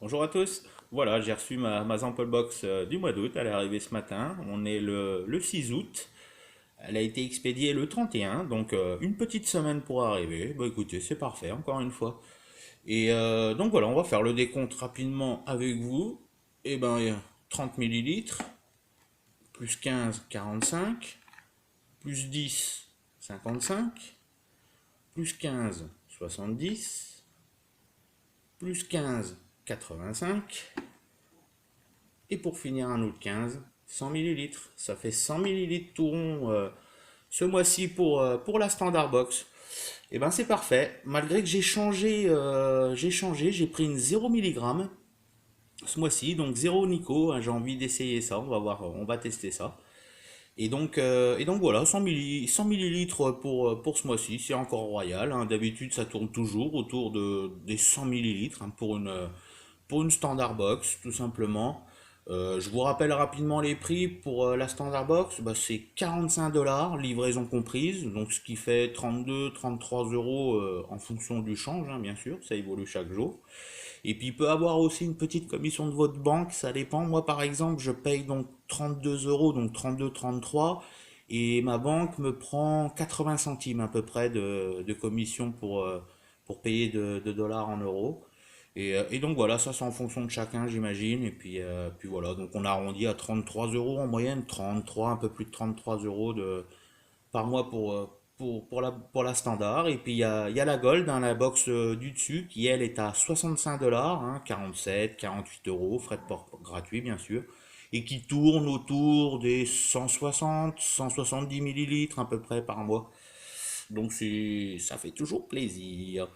Bonjour à tous. Voilà, j'ai reçu ma sample box du mois d'août. Elle est arrivée ce matin. On est le 6 août. Elle a été expédiée le 31, donc une petite semaine pour arriver. Bah écoutez, c'est parfait, encore une fois. Et donc voilà, on va faire le décompte rapidement avec vous. Et ben, il y a 30 millilitres, plus 15, 45, plus 10, 55, plus 15, 70, plus 15, 85. Et pour finir un autre 15, 100 millilitres. Ça fait 100 millilitres tout rond ce mois-ci pour la Standard Box. Et ben c'est parfait. Malgré que j'ai pris une 0 mg ce mois-ci, donc 0 Nico. Hein, j'ai envie d'essayer ça. On va voir, on va tester ça. Et donc voilà, 100 millilitres pour ce mois-ci, c'est encore royal. Hein. D'habitude, ça tourne toujours autour des 100 millilitres hein, pour une Standard Box, tout simplement. Je vous rappelle rapidement les prix pour la Standard Box. Bah, c'est 45 dollars, livraison comprise, donc ce qui fait 32, 33 euros en fonction du change, hein, bien sûr, ça évolue chaque jour. Et puis il peut avoir aussi une petite commission de votre banque, ça dépend. Moi par exemple, je paye donc 32 euros, donc 32, 33, et ma banque me prend 80 centimes à peu près de commission pour payer de dollars en euros. Et donc voilà, ça c'est en fonction de chacun, j'imagine. Et puis voilà, donc on arrondit à 33 euros en moyenne, 33, un peu plus de 33 euros par mois pour la standard. Et puis il y a la Gold, hein, la box du dessus, qui elle est à 65 dollars, hein, 47, 48 euros, frais de port gratuits bien sûr. Et qui tourne autour des 160, 170 millilitres à peu près par mois. Donc ça fait toujours plaisir.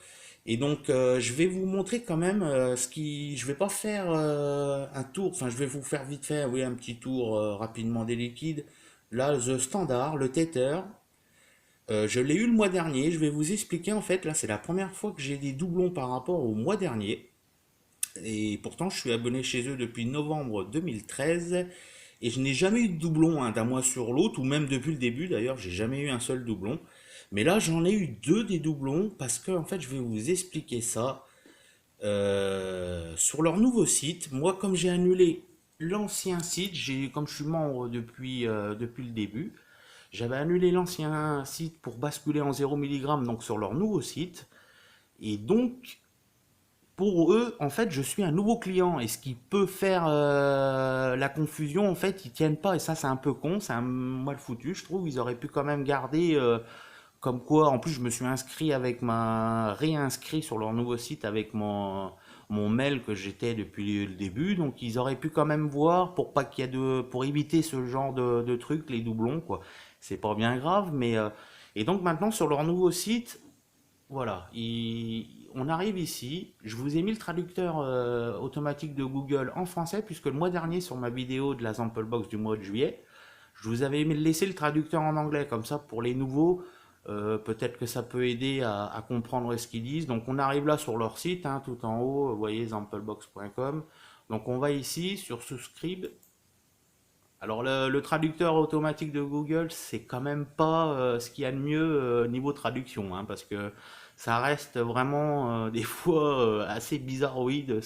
Et donc je vais vous montrer quand même je vais pas faire un tour, enfin je vais vous faire vite fait, oui, un petit tour rapidement des liquides. Là, The Standard, le Tether, je l'ai eu le mois dernier. Je vais vous expliquer en fait. Là, c'est la première fois que j'ai des doublons par rapport au mois dernier. Et pourtant, je suis abonné chez eux depuis novembre 2013 et je n'ai jamais eu de doublon hein, d'un mois sur l'autre, ou même depuis le début d'ailleurs, j'ai jamais eu un seul doublon. Mais là, j'en ai eu deux des doublons parce que en fait, je vais vous expliquer ça. Sur leur nouveau site, moi, comme j'ai annulé l'ancien site, comme je suis membre depuis le début, j'avais annulé l'ancien site pour basculer en 0 mg, donc sur leur nouveau site. Et donc, pour eux, en fait, je suis un nouveau client. Et ce qui peut faire la confusion, en fait, ils tiennent pas. Et ça, c'est un peu con, c'est un mal foutu, je trouve. Ils auraient pu quand même garder comme quoi. En plus, je me suis réinscrit sur leur nouveau site avec mon mail que j'étais depuis le début. Donc, ils auraient pu quand même voir pour pas qu'il y ait pour éviter ce genre de trucs, les doublons, quoi. C'est pas bien grave, mais et donc maintenant sur leur nouveau site, voilà, on arrive ici. Je vous ai mis le traducteur automatique de Google en français, puisque le mois dernier, sur ma vidéo de la sample box du mois de juillet, je vous avais laissé le traducteur en anglais. Comme ça, pour les nouveaux, peut-être que ça peut aider à comprendre ce qu'ils disent. Donc, on arrive là sur leur site, hein, tout en haut, vous voyez, samplebox.com. Donc, on va ici sur Subscribe. Alors le traducteur automatique de Google, c'est quand même pas ce qu'il y a de mieux niveau traduction, hein, parce que ça reste vraiment des fois assez bizarroïde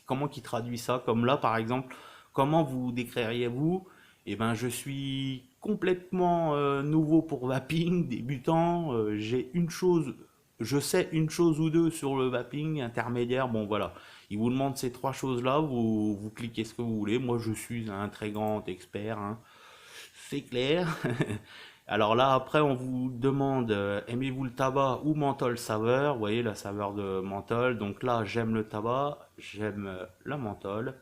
comment il traduit ça. Comme là par exemple, comment vous décririez-vous? Eh ben je suis complètement nouveau pour vaping, débutant. Je sais une chose ou deux sur le vaping intermédiaire. Bon voilà, il vous demande ces trois choses-là, vous cliquez ce que vous voulez. Moi, je suis un très grand expert, hein. C'est clair. Alors là, après, on vous demande aimez-vous le tabac ou menthol saveur? Vous voyez la saveur de menthol. Donc là, j'aime le tabac, j'aime la menthol.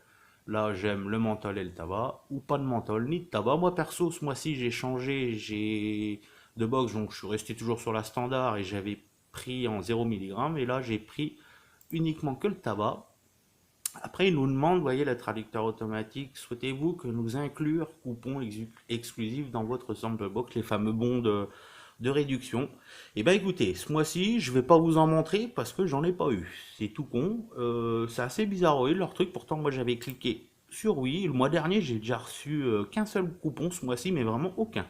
Là, j'aime le menthol et le tabac, ou pas de menthol ni de tabac. Moi, perso, ce mois-ci, j'ai changé, j'ai de box, donc je suis resté toujours sur la standard et j'avais pris en 0 mg. Et là, j'ai pris uniquement que le tabac. Après, il nous demande, vous voyez, le traducteur automatique, souhaitez-vous que nous inclure coupons exclusifs dans votre sample box, les fameux bons de réduction? Eh bien écoutez, ce mois-ci, je vais pas vous en montrer parce que j'en ai pas eu. C'est tout con. C'est assez bizarroïde leur truc. Pourtant, moi j'avais cliqué sur oui. Le mois dernier, j'ai déjà reçu qu'un seul coupon ce mois-ci, mais vraiment aucun.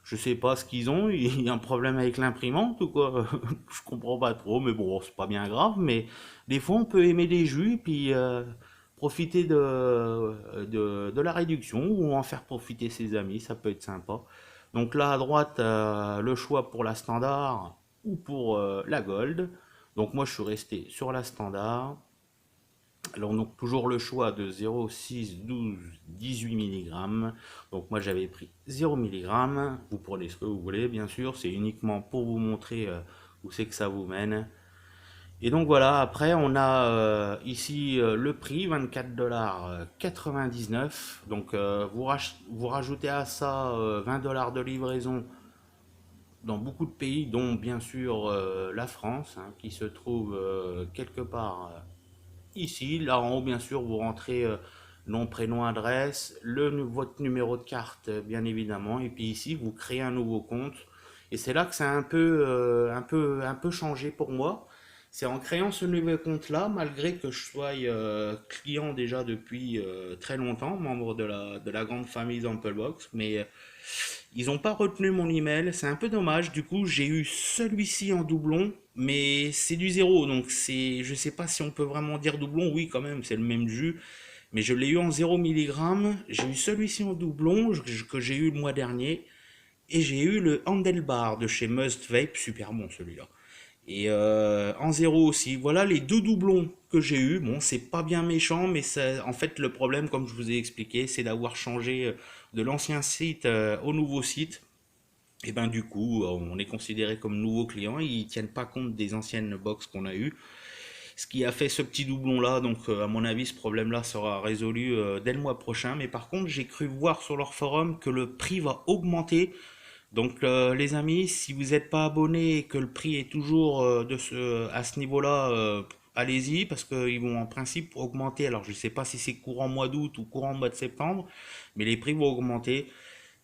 Je sais pas ce qu'ils ont, il y a un problème avec l'imprimante ou quoi, je comprends pas trop, mais bon, c'est pas bien grave, mais des fois on peut aimer des jus, puis profiter de la réduction ou en faire profiter ses amis, ça peut être sympa. Donc là à droite, le choix pour la standard ou pour la gold. Donc moi je suis resté sur la standard. Alors donc toujours le choix de 0, 6, 12, 18 mg. Donc moi j'avais pris 0 mg. Vous prenez ce que vous voulez bien sûr, c'est uniquement pour vous montrer où c'est que ça vous mène. Et donc voilà, après on a ici le prix, 24,99 $. Donc vous rajoutez à ça 20 $ de livraison dans beaucoup de pays, dont bien sûr la France, hein, qui se trouve quelque part ici. Là en haut, bien sûr, vous rentrez nom, prénom, adresse, votre numéro de carte, bien évidemment. Et puis ici, vous créez un nouveau compte. Et c'est là que ça a un peu changé pour moi. C'est en créant ce nouveau compte-là, malgré que je sois client déjà depuis très longtemps, membre de la grande famille d'Amplebox, mais ils n'ont pas retenu mon email, c'est un peu dommage. Du coup, j'ai eu celui-ci en doublon, mais c'est du zéro, donc je sais pas si on peut vraiment dire doublon. Oui, quand même, c'est le même jus, mais je l'ai eu en 0 mg. J'ai eu celui-ci en doublon que j'ai eu le mois dernier, et j'ai eu le Handlebar de chez Must Vape, super bon celui-là. Et en zéro aussi. Voilà les deux doublons que j'ai eu. Bon, c'est pas bien méchant, mais en fait, le problème, comme je vous ai expliqué, c'est d'avoir changé de l'ancien site au nouveau site. Et ben du coup, on est considéré comme nouveau client. Ils tiennent pas compte des anciennes box qu'on a eues. Ce qui a fait ce petit doublon là. Donc, à mon avis, ce problème là sera résolu dès le mois prochain. Mais par contre, j'ai cru voir sur leur forum que le prix va augmenter. Donc les amis, si vous n'êtes pas abonné et que le prix est toujours à ce niveau-là, allez-y parce qu'ils vont en principe augmenter. Alors je ne sais pas si c'est courant mois d'août ou courant mois de septembre, mais les prix vont augmenter.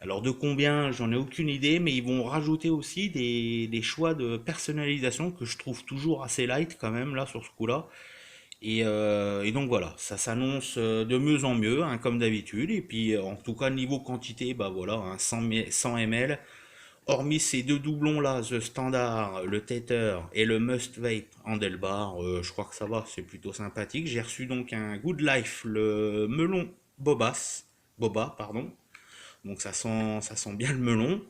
Alors de combien, j'en ai aucune idée, mais ils vont rajouter aussi des choix de personnalisation que je trouve toujours assez light quand même là sur ce coup-là. Et donc voilà, ça s'annonce de mieux en mieux, hein, comme d'habitude. Et puis en tout cas niveau quantité, bah voilà, hein, 100 ml. Hormis ces deux doublons là, The Standard, le Tether et le Must Vape Handlebar, je crois que ça va, c'est plutôt sympathique. J'ai reçu donc un Good Life, le melon Boba, pardon. Donc ça sent bien le melon.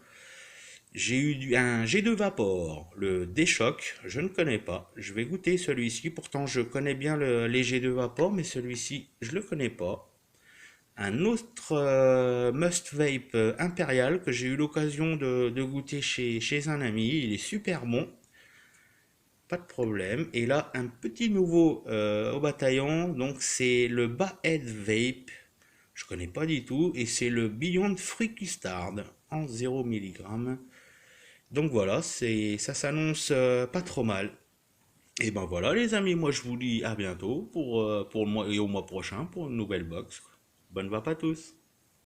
J'ai eu un G2 Vapor, le D-Shock, je ne connais pas. Je vais goûter celui-ci, pourtant je connais bien les G2 Vapor, mais celui-ci je le connais pas. Un autre Must Vape Impérial que j'ai eu l'occasion de goûter chez un ami. Il est super bon, pas de problème. Et là, un petit nouveau au bataillon. Donc, c'est le Bahead Vape. Je connais pas du tout. Et c'est le Beyond Free Custard en 0 mg. Donc voilà, ça s'annonce pas trop mal. Et ben voilà, les amis, moi je vous dis à bientôt pour le mois et au mois prochain pour une nouvelle box. Bonne vape à tous!